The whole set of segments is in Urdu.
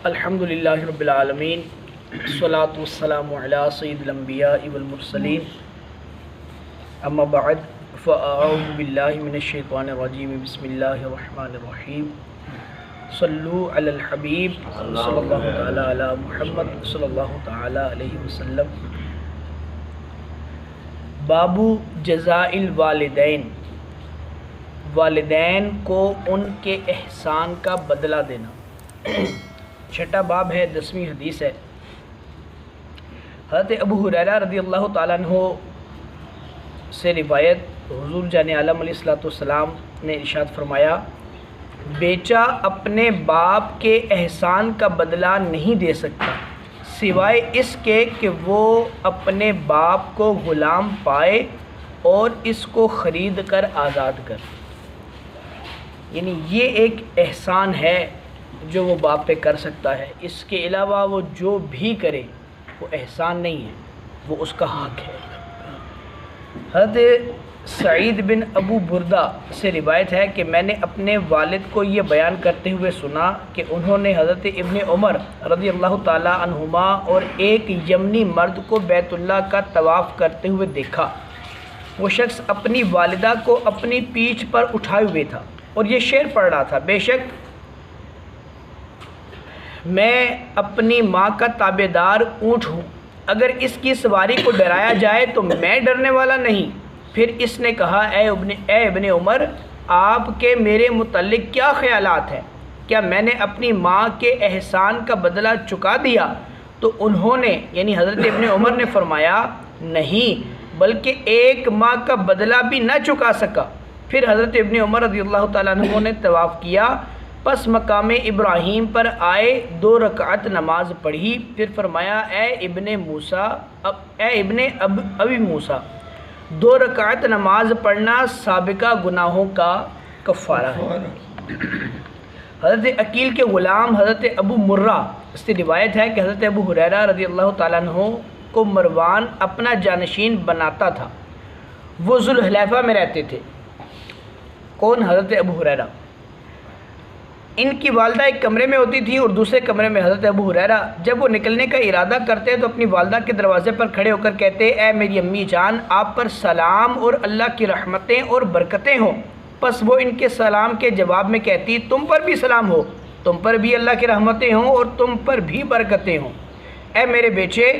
الحمدللہ رب العالمین والصلاة والسلام علی سید الانبیاء والمرسلین اما بعد فاعوذ باللہ من الشیطان الرجیم بسم اللہ الرحمن الرحیم صلو علی الحبیب صلی اللہ تعالی علی محمد صلی اللہ تعالی علیہ وسلم۔ باب جزاء الوالدین، والدین کو ان کے احسان کا بدلہ دینا۔ چھٹا باب ہے، 10ویں حدیث ہے۔ حضرت ابو ہریرہ رضی اللہ تعالیٰ عنہ سے روایت، حضور جان عالم علیہ السلام نے ارشاد فرمایا، بیٹا اپنے باپ کے احسان کا بدلہ نہیں دے سکتا سوائے اس کے کہ وہ اپنے باپ کو غلام پائے اور اس کو خرید کر آزاد کر۔ یعنی یہ ایک احسان ہے جو وہ باپ پہ کر سکتا ہے، اس کے علاوہ وہ جو بھی کرے وہ احسان نہیں ہے، وہ اس کا حق ہے۔ حضرت سعید بن ابو بردہ سے روایت ہے کہ میں نے اپنے والد کو یہ بیان کرتے ہوئے سنا کہ انہوں نے حضرت ابن عمر رضی اللہ تعالی عنہما اور ایک یمنی مرد کو بیت اللہ کا طواف کرتے ہوئے دیکھا۔ وہ شخص اپنی والدہ کو اپنی پیٹھ پر اٹھائے ہوئے تھا اور یہ شعر پڑھ رہا تھا، بے شک میں اپنی ماں کا تابع دار اونٹ ہوں، اگر اس کی سواری کو ڈرایا جائے تو میں ڈرنے والا نہیں۔ پھر اس نے کہا، اے ابن عمر، آپ کے میرے متعلق کیا خیالات ہیں؟ کیا میں نے اپنی ماں کے احسان کا بدلہ چکا دیا؟ تو انہوں نے یعنی حضرت ابن عمر نے فرمایا، نہیں، بلکہ ایک ماہ کا بدلہ بھی نہ چکا سکا۔ پھر حضرت ابن عمر رضی اللہ تعالیٰ عنہ نے طواف کیا، پس مقام ابراہیم پر آئے، 2 رکعت نماز پڑھی، پھر فرمایا، اے ابن ابی موسیٰ، 2 رکعت نماز پڑھنا سابقہ گناہوں کا کفارہ ہے۔ حضرت عقیل کے غلام حضرت ابو مرہ سے روایت ہے کہ حضرت ابو ہریرہ رضی اللہ تعالیٰ عنہ کو مروان اپنا جانشین بناتا تھا۔ وہ ذوالحلیفہ میں رہتے تھے۔ کون؟ حضرت ابو ہریرہ۔ ان کی والدہ ایک کمرے میں ہوتی تھی اور دوسرے کمرے میں حضرت ابو ہریرہ۔ جب وہ نکلنے کا ارادہ کرتے تو اپنی والدہ کے دروازے پر کھڑے ہو کر کہتے، اے میری امی جان، آپ پر سلام اور اللہ کی رحمتیں اور برکتیں ہوں۔ پس وہ ان کے سلام کے جواب میں کہتی، تم پر بھی سلام ہو، تم پر بھی اللہ کی رحمتیں ہوں اور تم پر بھی برکتیں ہوں۔ اے میرے بیٹے،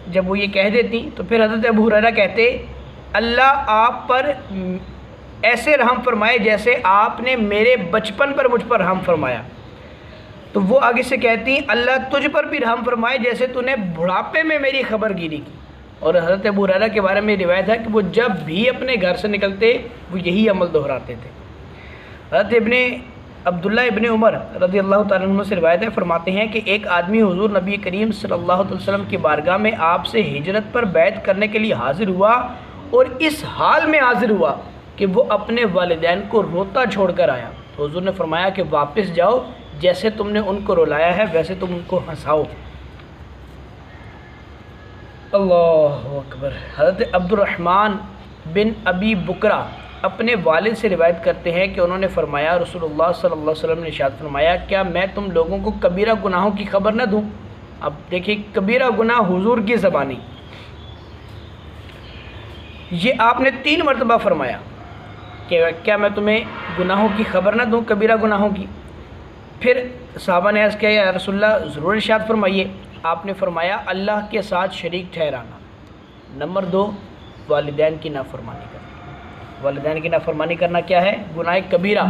جب وہ یہ کہہ دیتی تو پھر حضرت ابو ہریرہ کہتے، اللہ آپ پر ایسے رحم فرمائے جیسے آپ نے میرے بچپن پر مجھ پر رحم فرمایا۔ تو وہ آگے سے کہتی، اللہ تجھ پر بھی رحم فرمائے جیسے تو نے بڑھاپے میں میری خبر گیری کی۔ اور حضرت ابو ہریرہ کے بارے میں روایت ہے کہ وہ جب بھی اپنے گھر سے نکلتے وہ یہی عمل دہراتے تھے۔ حضرت عبداللہ ابن عمر رضی اللہ تعالیٰ عنہ سے روایت ہے، فرماتے ہیں کہ ایک آدمی حضور نبی کریم صلی اللہ علیہ وسلم کی بارگاہ میں آپ سے ہجرت پر بیعت کرنے کے لیے حاضر ہوا اور اس حال میں حاضر ہوا کہ وہ اپنے والدین کو روتا چھوڑ کر آیا۔ تو حضور نے فرمایا کہ واپس جاؤ، جیسے تم نے ان کو رلایا ہے ویسے تم ان کو ہنساؤ۔ اللہ اکبر۔ حضرت عبد الرحمن بن ابی بکرہ اپنے والد سے روایت کرتے ہیں کہ انہوں نے فرمایا، رسول اللہ صلی اللہ علیہ وسلم نے ارشاد فرمایا، کیا میں تم لوگوں کو کبیرہ گناہوں کی خبر نہ دوں؟ اب دیکھیں، کبیرہ گناہ حضور کی زبانی، یہ آپ نے 3 مرتبہ فرمایا کہ کیا میں تمہیں گناہوں کی خبر نہ دوں، کبیرہ گناہوں کی؟ پھر صحابہ نے عرض کیا، یا رسول اللہ ضرور ارشاد فرمائیے۔ آپ نے فرمایا، اللہ کے ساتھ شریک ٹھہرانا۔ نمبر 2، والدین کی نافرمانی کرنا۔ والدین کی نافرمانی کرنا کیا ہے؟ گناہ کبیرہ۔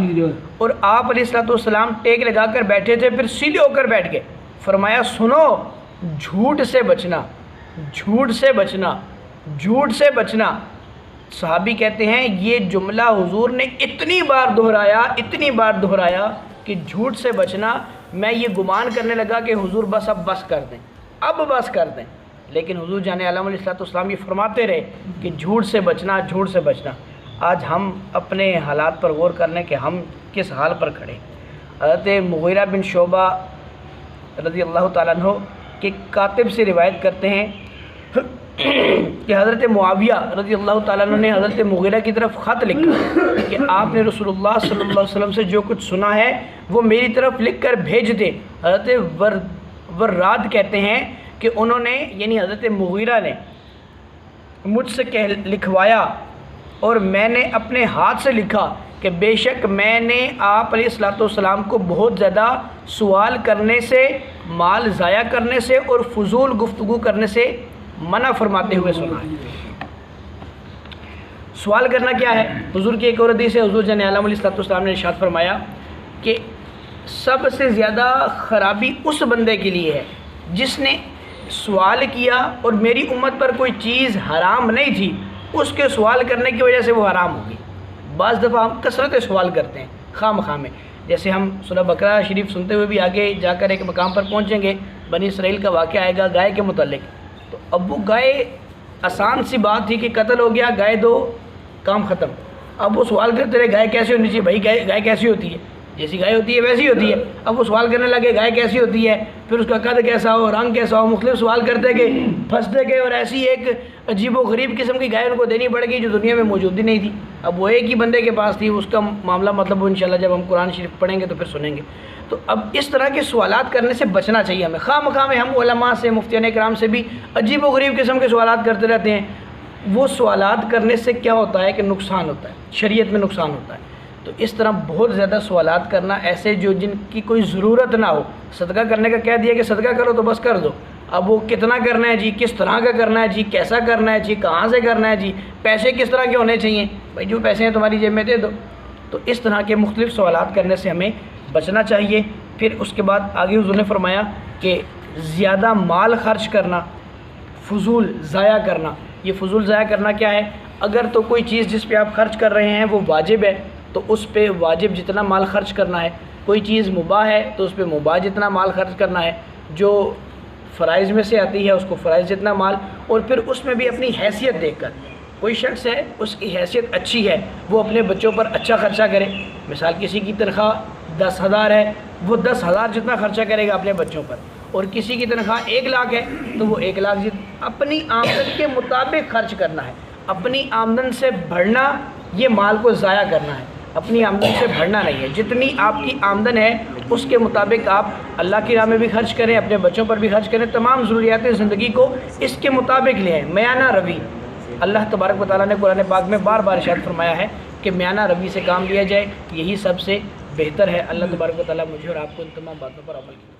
اور آپ علیہ السلام ٹیک لگا کر بیٹھے تھے، پھر سیدھے ہو کر بیٹھ گئے، فرمایا، سنو، جھوٹ سے بچنا، جھوٹ سے بچنا، جھوٹ سے بچنا۔ صحابی کہتے ہیں، یہ جملہ حضور نے اتنی بار دہرایا کہ جھوٹ سے بچنا، میں یہ گمان کرنے لگا کہ حضور بس اب بس کر دیں۔ لیکن حضور جان عالم علیہ السلام یہ فرماتے رہے کہ جھوٹ سے بچنا، جھوٹ سے بچنا۔ آج ہم اپنے حالات پر غور کر لیں کہ ہم کس حال پر کھڑے۔ حضرت مغیرہ بن شعبہ رضی اللہ تعالیٰ عنہ کے کاتب سے روایت کرتے ہیں کہ حضرت معاویہ رضی اللہ تعالیٰ عنہ نے حضرت مغیرہ کی طرف خط لکھا کہ آپ نے رسول اللہ صلی اللہ علیہ وسلم سے جو کچھ سنا ہے وہ میری طرف لکھ کر بھیج دے۔ حضرت وراد کہتے ہیں کہ انہوں نے یعنی حضرت مغیرہ نے مجھ سے لکھوایا اور میں نے اپنے ہاتھ سے لکھا کہ بے شک میں نے آپ علیہ الصلوۃ والسلام کو بہت زیادہ سوال کرنے سے، مال ضائع کرنے سے اور فضول گفتگو کرنے سے منع فرماتے ہوئے سنا ہے۔ سوال کرنا کیا ہے؟ حضور کی ایک اور حدیث ہے، حضور جان عالم علیہ الصلوۃ والسلام نے ارشاد فرمایا کہ سب سے زیادہ خرابی اس بندے کے لیے ہے جس نے سوال کیا اور میری امت پر کوئی چیز حرام نہیں تھی، اس کے سوال کرنے کی وجہ سے وہ حرام ہوگی۔ بعض دفعہ ہم کثرت سوال کرتے ہیں خواہ مخواہ میں، جیسے ہم سورہ بقرہ شریف سنتے ہوئے بھی آگے جا کر ایک مقام پر پہنچیں گے، بنی اسرائیل کا واقعہ آئے گا گائے کے متعلق۔ تو اب وہ گائے آسان سی بات تھی کہ قتل ہو گیا، گائے دو، کام ختم۔ اب وہ سوال کرتے رہے گائے کیسے ہونی چاہیے، بھائی گائے کیسی ہوتی ہے؟ جیسی گائے ہوتی ہے ویسی ہوتی ہے۔ اب وہ سوال کرنے لگے گائے کیسی ہوتی ہے، پھر اس کا قد کیسا ہو، رنگ کیسا ہو، مختلف سوال کرتے گئے، پھنستے گئے، اور ایسی ایک عجیب و غریب قسم کی گائے ان کو دینی پڑ گئی جو دنیا میں موجود ہی نہیں تھی۔ اب وہ ایک ہی بندے کے پاس تھی، اس کا معاملہ مطلب وہ انشاءاللہ جب ہم قرآن شریف پڑھیں گے تو پھر سنیں گے۔ تو اب اس طرح کے سوالات کرنے سے بچنا چاہیے ہمیں۔ خواہ مخواہ میں ہم علماء سے، مفتیان کرام سے بھی عجیب و غریب قسم کے سوالات کرتے رہتے ہیں۔ وہ سوالات کرنے سے کیا ہوتا ہے کہ نقصان ہوتا ہے، شریعت میں نقصان ہوتا ہے۔ تو اس طرح بہت زیادہ سوالات کرنا ایسے جو جن کی کوئی ضرورت نہ ہو، صدقہ کرنے کا کہہ دیا کہ صدقہ کرو تو بس کر دو، اب وہ کتنا کرنا ہے جی، کس طرح کا کرنا ہے جی، کیسا کرنا ہے جی، کہاں سے کرنا ہے جی، پیسے کس طرح کے ہونے چاہیے، بھائی جو پیسے ہیں تمہاری جیب میں دے دو۔ تو اس طرح کے مختلف سوالات کرنے سے ہمیں بچنا چاہیے۔ پھر اس کے بعد آگے حضور نے فرمایا کہ زیادہ مال خرچ کرنا، فضول ضائع کرنا۔ یہ فضول ضائع کرنا کیا ہے؟ اگر تو کوئی چیز جس پہ آپ خرچ کر رہے ہیں وہ واجب ہے تو اس پہ واجب جتنا مال خرچ کرنا ہے، کوئی چیز مباح ہے تو اس پہ مباح جتنا مال خرچ کرنا ہے، جو فرائض میں سے آتی ہے اس کو فرائض جتنا مال، اور پھر اس میں بھی اپنی حیثیت دیکھ کر، کوئی شخص ہے اس کی حیثیت اچھی ہے وہ اپنے بچوں پر اچھا خرچہ کرے۔ مثال کسی کی تنخواہ 10,000 ہے، وہ 10,000 جتنا خرچہ کرے گا اپنے بچوں پر، اور کسی کی تنخواہ 1 لاکھ ہے تو وہ 1 لاکھ اپنی آمدن کے مطابق خرچ کرنا ہے۔ اپنی آمدن سے بڑھنا یہ مال کو ضائع کرنا ہے، اپنی آمدن سے بڑھنا نہیں ہے۔ جتنی آپ کی آمدن ہے اس کے مطابق آپ اللہ کی راہ میں بھی خرچ کریں، اپنے بچوں پر بھی خرچ کریں، تمام ضروریات زندگی کو اس کے مطابق لیں۔ میانہ روی، اللہ تبارک و تعالیٰ نے قرآن پاک میں بار بار ارشاد فرمایا ہے کہ میانہ روی سے کام لیا جائے، یہی سب سے بہتر ہے۔ اللہ تبارک و تعالیٰ مجھے اور آپ کو ان تمام باتوں پر عمل کیا۔